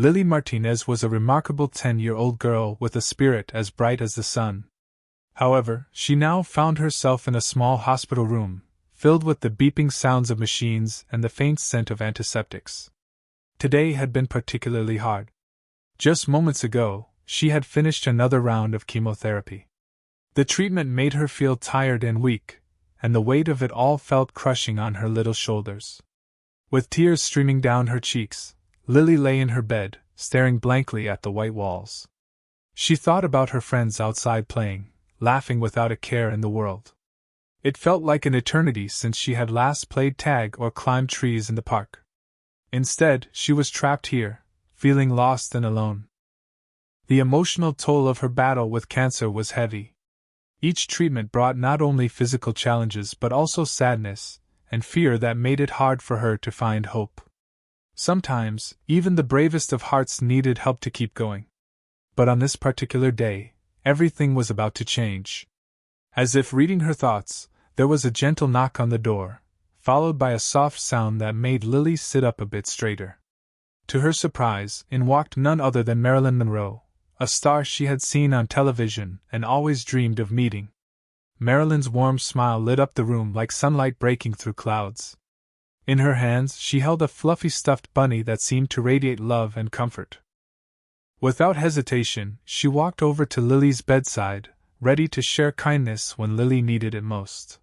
Lily Martinez was a remarkable 10-year-old girl with a spirit as bright as the sun. However, she now found herself in a small hospital room, filled with the beeping sounds of machines and the faint scent of antiseptics. Today had been particularly hard. Just moments ago, she had finished another round of chemotherapy. The treatment made her feel tired and weak, and the weight of it all felt crushing on her little shoulders. With tears streaming down her cheeks, Lily lay in her bed, staring blankly at the white walls. She thought about her friends outside playing, laughing without a care in the world. It felt like an eternity since she had last played tag or climbed trees in the park. Instead, she was trapped here, feeling lost and alone. The emotional toll of her battle with cancer was heavy. Each treatment brought not only physical challenges but also sadness and fear that made it hard for her to find hope. Sometimes, even the bravest of hearts needed help to keep going. But on this particular day, everything was about to change. As if reading her thoughts, there was a gentle knock on the door, followed by a soft sound that made Lily sit up a bit straighter. To her surprise, in walked none other than Marilyn Monroe, a star she had seen on television and always dreamed of meeting. Marilyn's warm smile lit up the room like sunlight breaking through clouds. In her hands, she held a fluffy stuffed bunny that seemed to radiate love and comfort. Without hesitation, she walked over to Lily's bedside, ready to share kindness when Lily needed it most.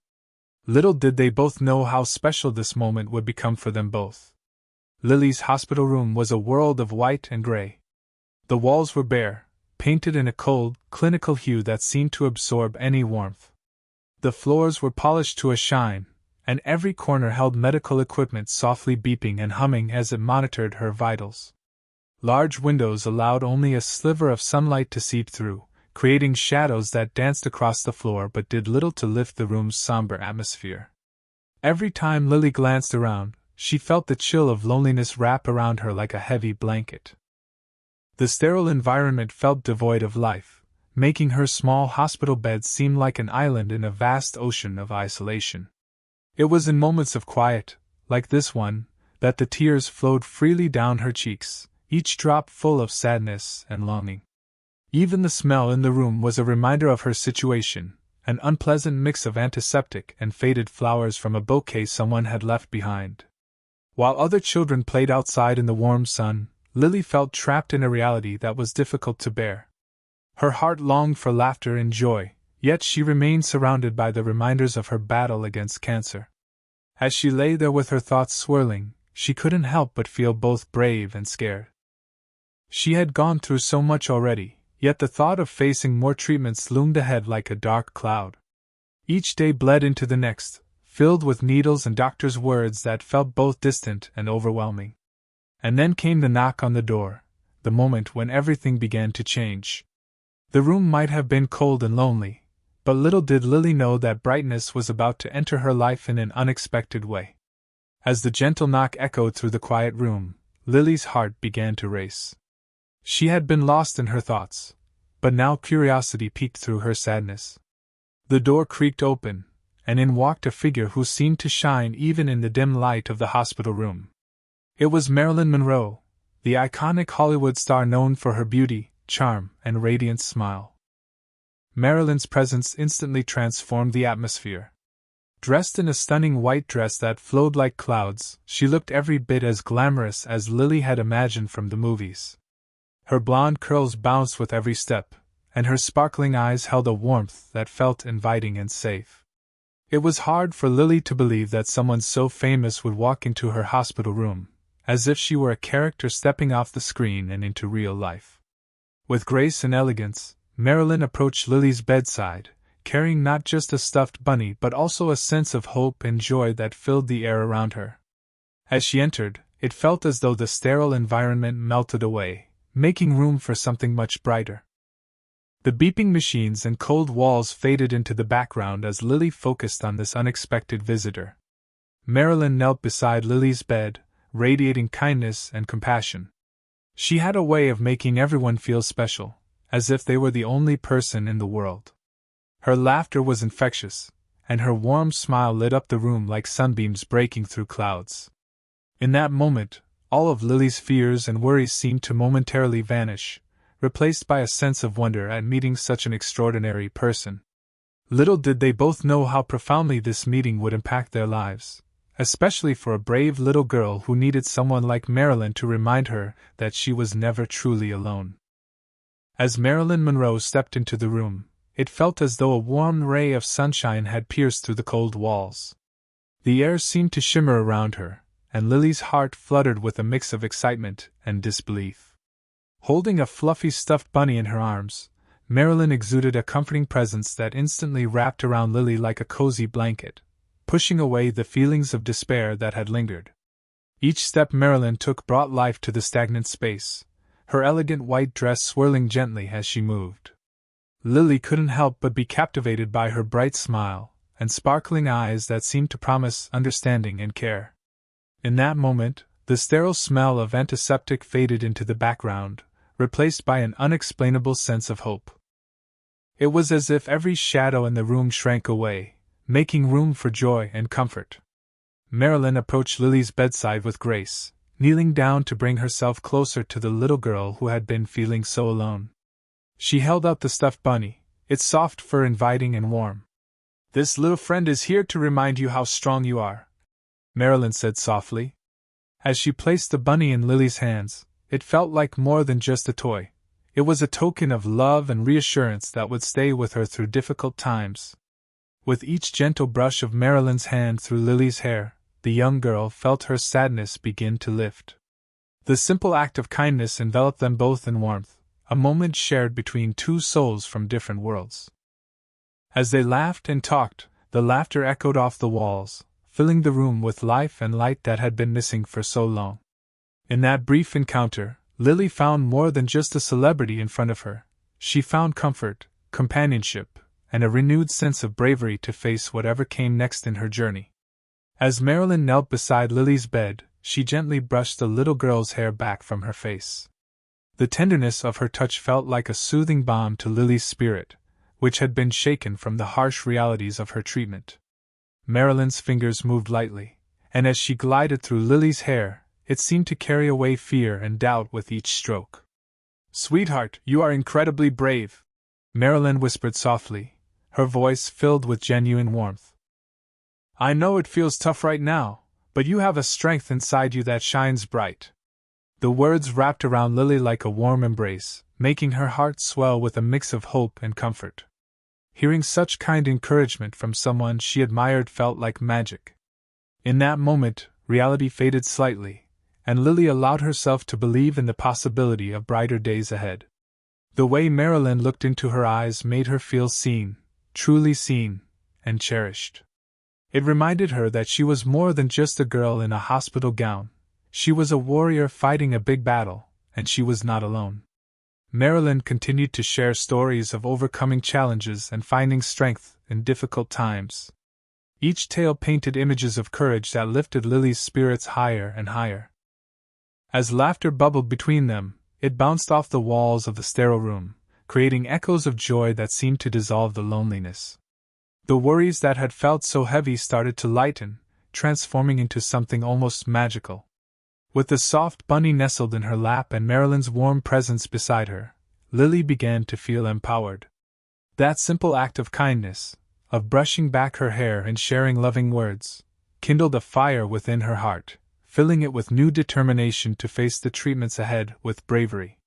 Little did they both know how special this moment would become for them both. Lily's hospital room was a world of white and gray. The walls were bare, painted in a cold, clinical hue that seemed to absorb any warmth. The floors were polished to a shine, and every corner held medical equipment softly beeping and humming as it monitored her vitals. Large windows allowed only a sliver of sunlight to seep through, creating shadows that danced across the floor but did little to lift the room's somber atmosphere. Every time Lily glanced around, she felt the chill of loneliness wrap around her like a heavy blanket. The sterile environment felt devoid of life, making her small hospital bed seem like an island in a vast ocean of isolation. It was in moments of quiet, like this one, that the tears flowed freely down her cheeks, each drop full of sadness and longing. Even the smell in the room was a reminder of her situation, an unpleasant mix of antiseptic and faded flowers from a bouquet someone had left behind. While other children played outside in the warm sun, Lily felt trapped in a reality that was difficult to bear. Her heart longed for laughter and joy, yet she remained surrounded by the reminders of her battle against cancer. As she lay there with her thoughts swirling, she couldn't help but feel both brave and scared. She had gone through so much already, yet the thought of facing more treatments loomed ahead like a dark cloud. Each day bled into the next, filled with needles and doctors' words that felt both distant and overwhelming. And then came the knock on the door, the moment when everything began to change. The room might have been cold and lonely, but little did Lily know that brightness was about to enter her life in an unexpected way. As the gentle knock echoed through the quiet room, Lily's heart began to race. She had been lost in her thoughts, but now curiosity peeked through her sadness. The door creaked open, and in walked a figure who seemed to shine even in the dim light of the hospital room. It was Marilyn Monroe, the iconic Hollywood star known for her beauty, charm, and radiant smile. Marilyn's presence instantly transformed the atmosphere. Dressed in a stunning white dress that flowed like clouds, she looked every bit as glamorous as Lily had imagined from the movies. Her blonde curls bounced with every step, and her sparkling eyes held a warmth that felt inviting and safe. It was hard for Lily to believe that someone so famous would walk into her hospital room, as if she were a character stepping off the screen and into real life. With grace and elegance, Marilyn approached Lily's bedside, carrying not just a stuffed bunny but also a sense of hope and joy that filled the air around her. As she entered, it felt as though the sterile environment melted away, making room for something much brighter. The beeping machines and cold walls faded into the background as Lily focused on this unexpected visitor. Marilyn knelt beside Lily's bed, radiating kindness and compassion. She had a way of making everyone feel special, as if they were the only person in the world. Her laughter was infectious, and her warm smile lit up the room like sunbeams breaking through clouds. In that moment, all of Lily's fears and worries seemed to momentarily vanish, replaced by a sense of wonder at meeting such an extraordinary person. Little did they both know how profoundly this meeting would impact their lives, especially for a brave little girl who needed someone like Marilyn to remind her that she was never truly alone. As Marilyn Monroe stepped into the room, it felt as though a warm ray of sunshine had pierced through the cold walls. The air seemed to shimmer around her, and Lily's heart fluttered with a mix of excitement and disbelief. Holding a fluffy stuffed bunny in her arms, Marilyn exuded a comforting presence that instantly wrapped around Lily like a cozy blanket, pushing away the feelings of despair that had lingered. Each step Marilyn took brought life to the stagnant space, her elegant white dress swirling gently as she moved. Lily couldn't help but be captivated by her bright smile and sparkling eyes that seemed to promise understanding and care. In that moment, the sterile smell of antiseptic faded into the background, replaced by an unexplainable sense of hope. It was as if every shadow in the room shrank away, making room for joy and comfort. Marilyn approached Lily's bedside with grace, kneeling down to bring herself closer to the little girl who had been feeling so alone. She held out the stuffed bunny, its soft fur inviting and warm. "This little friend is here to remind you how strong you are," Marilyn said softly. As she placed the bunny in Lily's hands, it felt like more than just a toy. It was a token of love and reassurance that would stay with her through difficult times. With each gentle brush of Marilyn's hand through Lily's hair, the young girl felt her sadness begin to lift. The simple act of kindness enveloped them both in warmth, a moment shared between two souls from different worlds. As they laughed and talked, the laughter echoed off the walls, filling the room with life and light that had been missing for so long. In that brief encounter, Lily found more than just a celebrity in front of her. She found comfort, companionship, and a renewed sense of bravery to face whatever came next in her journey. As Marilyn knelt beside Lily's bed, she gently brushed the little girl's hair back from her face. The tenderness of her touch felt like a soothing balm to Lily's spirit, which had been shaken from the harsh realities of her treatment. Marilyn's fingers moved lightly, and as she glided through Lily's hair, it seemed to carry away fear and doubt with each stroke. "Sweetheart, you are incredibly brave," Marilyn whispered softly, her voice filled with genuine warmth. "I know it feels tough right now, but you have a strength inside you that shines bright." The words wrapped around Lily like a warm embrace, making her heart swell with a mix of hope and comfort. Hearing such kind encouragement from someone she admired felt like magic. In that moment, reality faded slightly, and Lily allowed herself to believe in the possibility of brighter days ahead. The way Marilyn looked into her eyes made her feel seen, truly seen, and cherished. It reminded her that she was more than just a girl in a hospital gown. She was a warrior fighting a big battle, and she was not alone. Marilyn continued to share stories of overcoming challenges and finding strength in difficult times. Each tale painted images of courage that lifted Lily's spirits higher and higher. As laughter bubbled between them, it bounced off the walls of the sterile room, creating echoes of joy that seemed to dissolve the loneliness. The worries that had felt so heavy started to lighten, transforming into something almost magical. With the soft bunny nestled in her lap and Marilyn's warm presence beside her, Lily began to feel empowered. That simple act of kindness, of brushing back her hair and sharing loving words, kindled a fire within her heart, filling it with new determination to face the treatments ahead with bravery.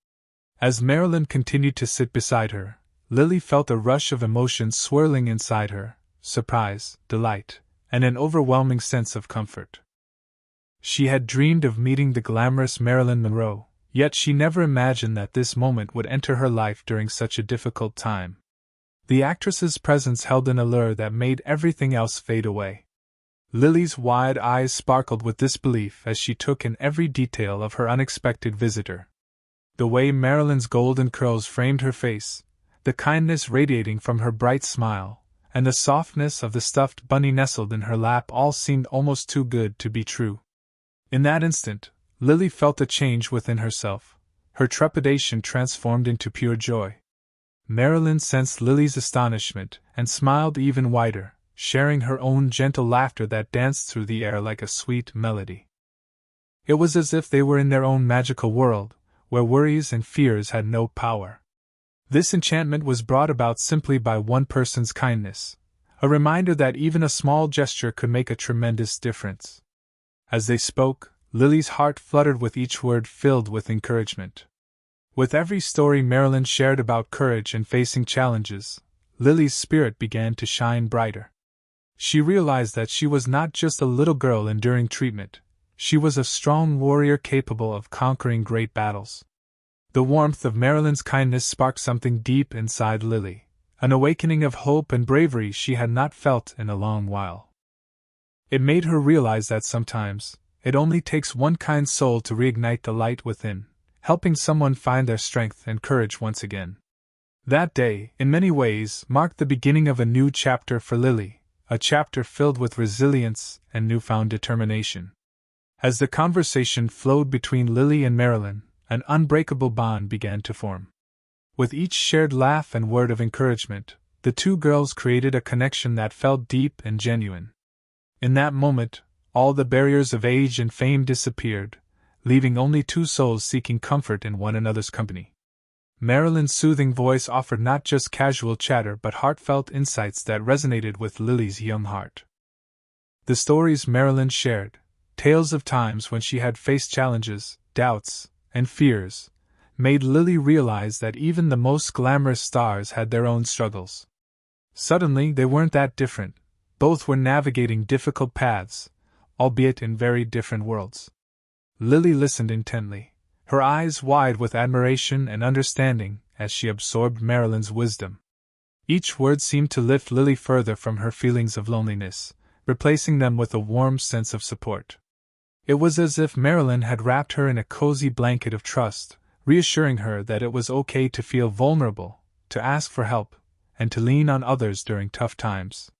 As Marilyn continued to sit beside her, Lily felt a rush of emotions swirling inside her, surprise, delight, and an overwhelming sense of comfort. She had dreamed of meeting the glamorous Marilyn Monroe, yet she never imagined that this moment would enter her life during such a difficult time. The actress's presence held an allure that made everything else fade away. Lily's wide eyes sparkled with disbelief as she took in every detail of her unexpected visitor. The way Marilyn's golden curls framed her face, the kindness radiating from her bright smile, and the softness of the stuffed bunny nestled in her lap all seemed almost too good to be true. In that instant, Lily felt a change within herself, her trepidation transformed into pure joy. Marilyn sensed Lily's astonishment and smiled even wider, sharing her own gentle laughter that danced through the air like a sweet melody. It was as if they were in their own magical world, where worries and fears had no power. This enchantment was brought about simply by one person's kindness, a reminder that even a small gesture could make a tremendous difference. As they spoke, Lily's heart fluttered with each word filled with encouragement. With every story Marilyn shared about courage and facing challenges, Lily's spirit began to shine brighter. She realized that she was not just a little girl enduring treatment, she was a strong warrior capable of conquering great battles. The warmth of Marilyn's kindness sparked something deep inside Lily, an awakening of hope and bravery she had not felt in a long while. It made her realize that sometimes, it only takes one kind soul to reignite the light within, helping someone find their strength and courage once again. That day, in many ways, marked the beginning of a new chapter for Lily, a chapter filled with resilience and newfound determination. As the conversation flowed between Lily and Marilyn, an unbreakable bond began to form. With each shared laugh and word of encouragement, the two girls created a connection that felt deep and genuine. In that moment, all the barriers of age and fame disappeared, leaving only two souls seeking comfort in one another's company. Marilyn's soothing voice offered not just casual chatter but heartfelt insights that resonated with Lily's young heart. The stories Marilyn shared, tales of times when she had faced challenges, doubts, and fears, made Lily realize that even the most glamorous stars had their own struggles. Suddenly, they weren't that different. Both were navigating difficult paths, albeit in very different worlds. Lily listened intently, her eyes wide with admiration and understanding as she absorbed Marilyn's wisdom. Each word seemed to lift Lily further from her feelings of loneliness, replacing them with a warm sense of support. It was as if Marilyn had wrapped her in a cozy blanket of trust, reassuring her that it was okay to feel vulnerable, to ask for help, and to lean on others during tough times.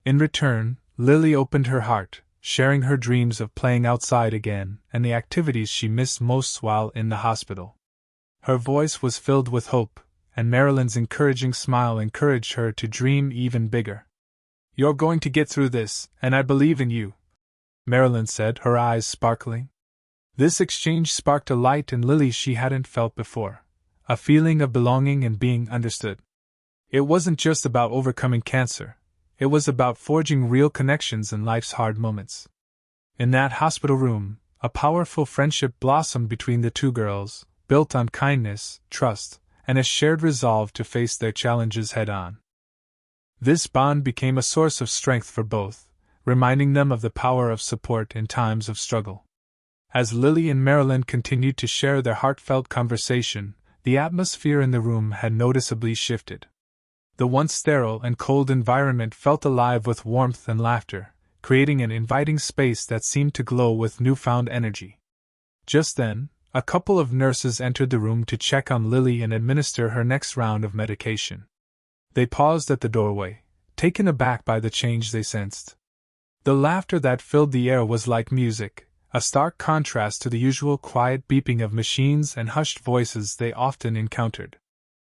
In return, Lily opened her heart, sharing her dreams of playing outside again and the activities she missed most while in the hospital. Her voice was filled with hope, and Marilyn's encouraging smile encouraged her to dream even bigger. "You're going to get through this, and I believe in you," Marilyn said, her eyes sparkling. This exchange sparked a light in Lily she hadn't felt before, a feeling of belonging and being understood. It wasn't just about overcoming cancer, it was about forging real connections in life's hard moments. In that hospital room, a powerful friendship blossomed between the two girls, built on kindness, trust, and a shared resolve to face their challenges head-on. This bond became a source of strength for both, reminding them of the power of support in times of struggle. As Lily and Marilyn continued to share their heartfelt conversation, the atmosphere in the room had noticeably shifted. The once sterile and cold environment felt alive with warmth and laughter, creating an inviting space that seemed to glow with newfound energy. Just then, a couple of nurses entered the room to check on Lily and administer her next round of medication. They paused at the doorway, taken aback by the change they sensed. The laughter that filled the air was like music, a stark contrast to the usual quiet beeping of machines and hushed voices they often encountered.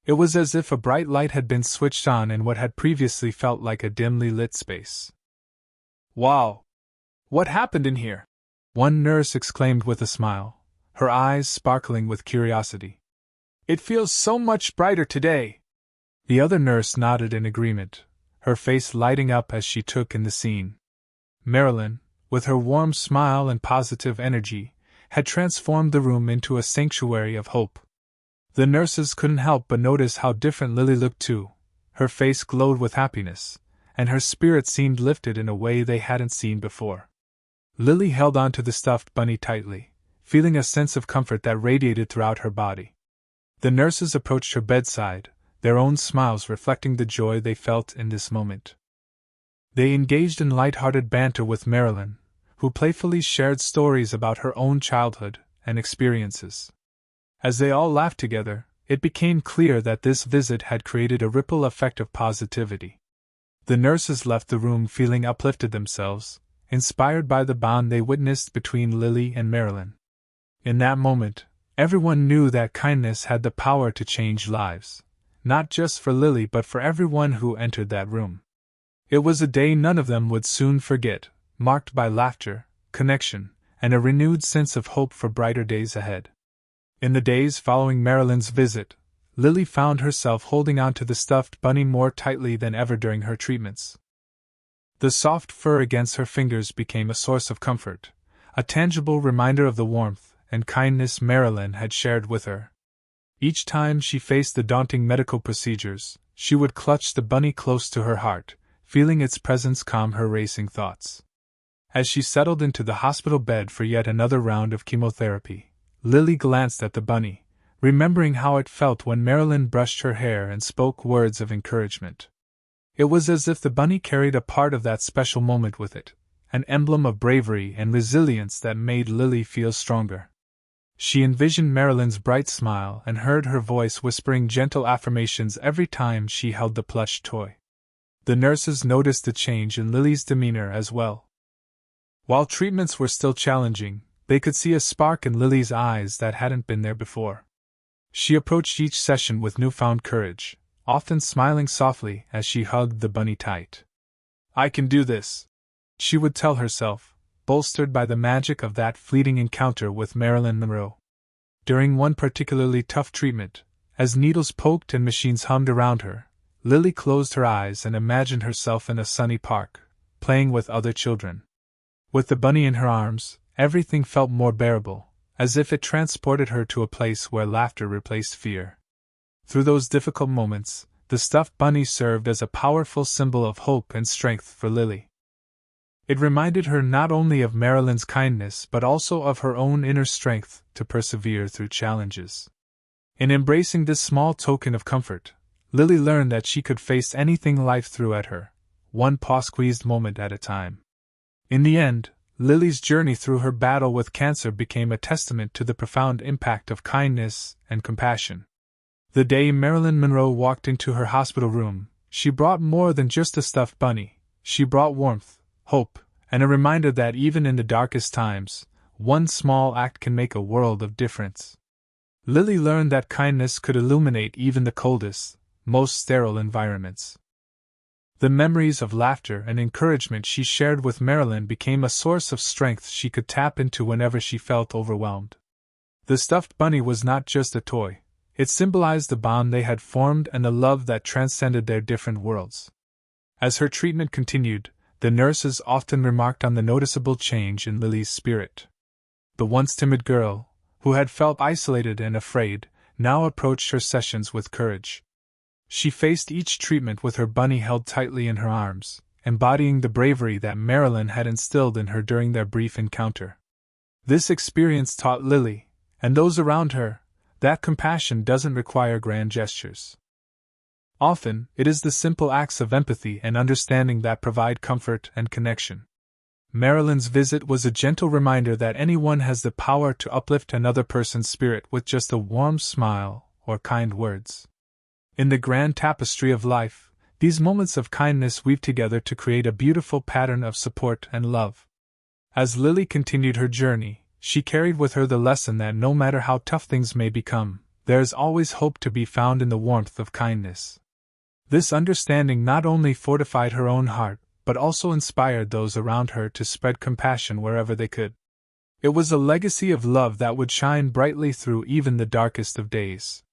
It was as if a bright light had been switched on in what had previously felt like a dimly lit space. "Wow! What happened in here?" one nurse exclaimed with a smile, her eyes sparkling with curiosity. "It feels so much brighter today." The other nurse nodded in agreement, her face lighting up as she took in the scene. Marilyn, with her warm smile and positive energy, had transformed the room into a sanctuary of hope. The nurses couldn't help but notice how different Lily looked too. Her face glowed with happiness, and her spirit seemed lifted in a way they hadn't seen before. Lily held on to the stuffed bunny tightly, feeling a sense of comfort that radiated throughout her body. The nurses approached her bedside, their own smiles reflecting the joy they felt in this moment. They engaged in light-hearted banter with Marilyn, who playfully shared stories about her own childhood and experiences. As they all laughed together, it became clear that this visit had created a ripple effect of positivity. The nurses left the room feeling uplifted themselves, inspired by the bond they witnessed between Lily and Marilyn. In that moment, everyone knew that kindness had the power to change lives, not just for Lily but for everyone who entered that room. It was a day none of them would soon forget, marked by laughter, connection, and a renewed sense of hope for brighter days ahead. In the days following Marilyn's visit, Lily found herself holding on to the stuffed bunny more tightly than ever during her treatments. The soft fur against her fingers became a source of comfort, a tangible reminder of the warmth and kindness Marilyn had shared with her. Each time she faced the daunting medical procedures, she would clutch the bunny close to her heart, feeling its presence calm her racing thoughts. As she settled into the hospital bed for yet another round of chemotherapy, Lily glanced at the bunny, remembering how it felt when Marilyn brushed her hair and spoke words of encouragement. It was as if the bunny carried a part of that special moment with it, an emblem of bravery and resilience that made Lily feel stronger. She envisioned Marilyn's bright smile and heard her voice whispering gentle affirmations every time she held the plush toy. The nurses noticed the change in Lily's demeanor as well. While treatments were still challenging, they could see a spark in Lily's eyes that hadn't been there before. She approached each session with newfound courage, often smiling softly as she hugged the bunny tight. "I can do this," she would tell herself, bolstered by the magic of that fleeting encounter with Marilyn Monroe. During one particularly tough treatment, as needles poked and machines hummed around her, Lily closed her eyes and imagined herself in a sunny park, playing with other children. With the bunny in her arms, everything felt more bearable, as if it transported her to a place where laughter replaced fear. Through those difficult moments, the stuffed bunny served as a powerful symbol of hope and strength for Lily. It reminded her not only of Marilyn's kindness but also of her own inner strength to persevere through challenges. In embracing this small token of comfort, Lily learned that she could face anything life threw at her, one paw-squeezed moment at a time. In the end, Lily's journey through her battle with cancer became a testament to the profound impact of kindness and compassion. The day Marilyn Monroe walked into her hospital room, she brought more than just a stuffed bunny. She brought warmth, hope, and a reminder that even in the darkest times, one small act can make a world of difference. Lily learned that kindness could illuminate even the coldest, most sterile environments. The memories of laughter and encouragement she shared with Marilyn became a source of strength she could tap into whenever she felt overwhelmed. The stuffed bunny was not just a toy. It symbolized the bond they had formed and the love that transcended their different worlds. As her treatment continued, the nurses often remarked on the noticeable change in Lily's spirit. The once timid girl, who had felt isolated and afraid, now approached her sessions with courage. She faced each treatment with her bunny held tightly in her arms, embodying the bravery that Marilyn had instilled in her during their brief encounter. This experience taught Lily, and those around her, that compassion doesn't require grand gestures. Often, it is the simple acts of empathy and understanding that provide comfort and connection. Marilyn's visit was a gentle reminder that anyone has the power to uplift another person's spirit with just a warm smile or kind words. In the grand tapestry of life, these moments of kindness weave together to create a beautiful pattern of support and love. As Lily continued her journey, she carried with her the lesson that no matter how tough things may become, there is always hope to be found in the warmth of kindness. This understanding not only fortified her own heart, but also inspired those around her to spread compassion wherever they could. It was a legacy of love that would shine brightly through even the darkest of days.